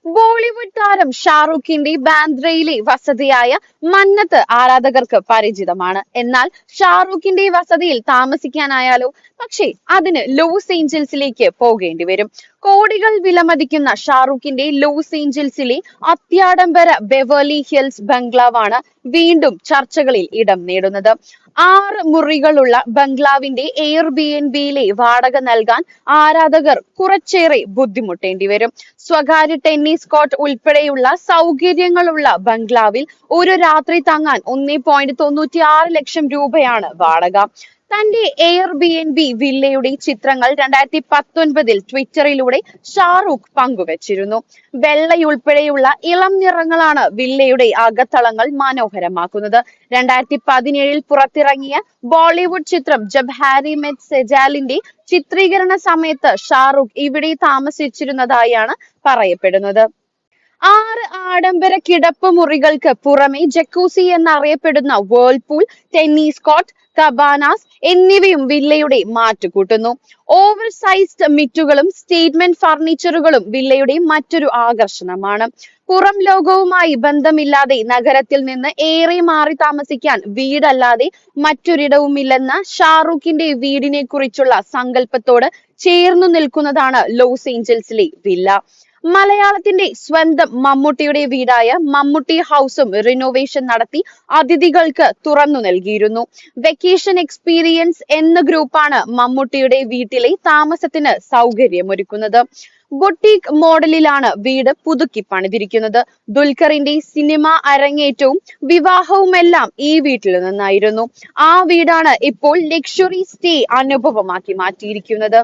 ബോളിവുഡ് താരം ഷാറൂഖിന്റെ ബാന്ദ്രയിലെ വസതിയായ മന്നത്ത് ആരാധകർക്ക് പരിചിതമാണ്. എന്നാൽ ഷാറൂഖിന്റെ വസതിയിൽ താമസിക്കാനായാലോ? പക്ഷേ അതിന് ലോസ് ഏഞ്ചൽസിലേക്ക് പോകേണ്ടി വരും. കോടികൾ വിലമതിക്കുന്ന ഷാറൂഖിന്റെ ലോസ് ഏഞ്ചൽസിലെ അത്യാഡംബര ബെവേർലി ഹിൽസ് ബംഗ്ലാവാണ് വീണ്ടും ചർച്ചകളിൽ ഇടം നേടുന്നത്. 6 മുറികളുള്ള ബംഗ്ലാവിന്റെ എയർബിഎൻബിയിലെ വാടക നൽകാൻ ആരാധകർ കുറച്ചേറെ ബുദ്ധിമുട്ടേണ്ടി വരും. സ്വകാര്യ ടെന്നീസ് കോർട്ട് ഉൾപ്പെടെയുള്ള സൗകര്യങ്ങളുള്ള ബംഗ്ലാവിൽ ഒരു രാത്രി തങ്ങാൻ 1.96 ലക്ഷം രൂപയാണ് വാടക. തന്റെ എയർബിഎൻബി വില്ലയുടെ ചിത്രങ്ങൾ 2019 ട്വിറ്ററിലൂടെ ഷാറൂഖ് പങ്കുവച്ചിരുന്നു. വെള്ളയുൾപ്പെടെയുള്ള ഇളം നിറങ്ങളാണ് വില്ലയുടെ അകത്തളങ്ങൾ മനോഹരമാക്കുന്നത്. 2017 പുറത്തിറങ്ങിയ ബോളിവുഡ് ചിത്രം ജബ് ഹാരി മെറ്റ് സെജാലിന്റെ ചിത്രീകരണ സമയത്ത് ഷാറൂഖ് ഇവിടെ താമസിച്ചിരുന്നതായാണ് പറയപ്പെടുന്നത്. 6 ആഡംബര കിടപ്പ് മുറികൾക്ക് പുറമെ ജക്കൂസി എന്നറിയപ്പെടുന്ന വേൾപൂൾ, ടെന്നീസ് കോർട്ട്, കബാനാസ് എന്നിവയും വില്ലയുടെ മാറ്റുകൂട്ടുന്നു. ഓവർ സൈസ്ഡ് മിറ്റുകളും സ്റ്റേറ്റ്മെന്റ് ഫർണിച്ചറുകളും വില്ലയുടെ മറ്റൊരു ആകർഷണമാണ്. പുറം ലോകവുമായി ബന്ധമില്ലാതെ നഗരത്തിൽ നിന്ന് ഏറെ മാറി താമസിക്കാൻ വീടല്ലാതെ മറ്റൊരിടവുമില്ലെന്ന ഷാറൂഖിന്റെ വീടിനെ കുറിച്ചുള്ള സങ്കല്പത്തോട് ചേർന്നു നിൽക്കുന്നതാണ് ലോസ് ഏഞ്ചൽസിലെ വില്ല. മലയാളത്തിന്റെ സ്വന്തം മമ്മൂട്ടിയുടെ വീടായ മമ്മൂട്ടി ഹൗസും റിനോവേഷൻ നടത്തി അതിഥികൾക്ക് തുറന്നു നൽകിയിരുന്നു. വെക്കേഷൻ എക്സ്പീരിയൻസ് എന്ന ഗ്രൂപ്പാണ് മമ്മൂട്ടിയുടെ വീട്ടിലെ താമസത്തിന് സൗകര്യമൊരുക്കുന്നത്. ബൊട്ടീക് മോഡലിലാണ് വീട് പുതുക്കി പണിതിരിക്കുന്നത്. ദുൽഖറിന്റെ സിനിമ അരങ്ങേറ്റവും വിവാഹവുമെല്ലാം ഈ വീട്ടിൽ നിന്നായിരുന്നു. ആ വീടാണ് ഇപ്പോൾ ലക്ഷറി സ്റ്റേ അനുഭവമാക്കി മാറ്റിയിരിക്കുന്നത്.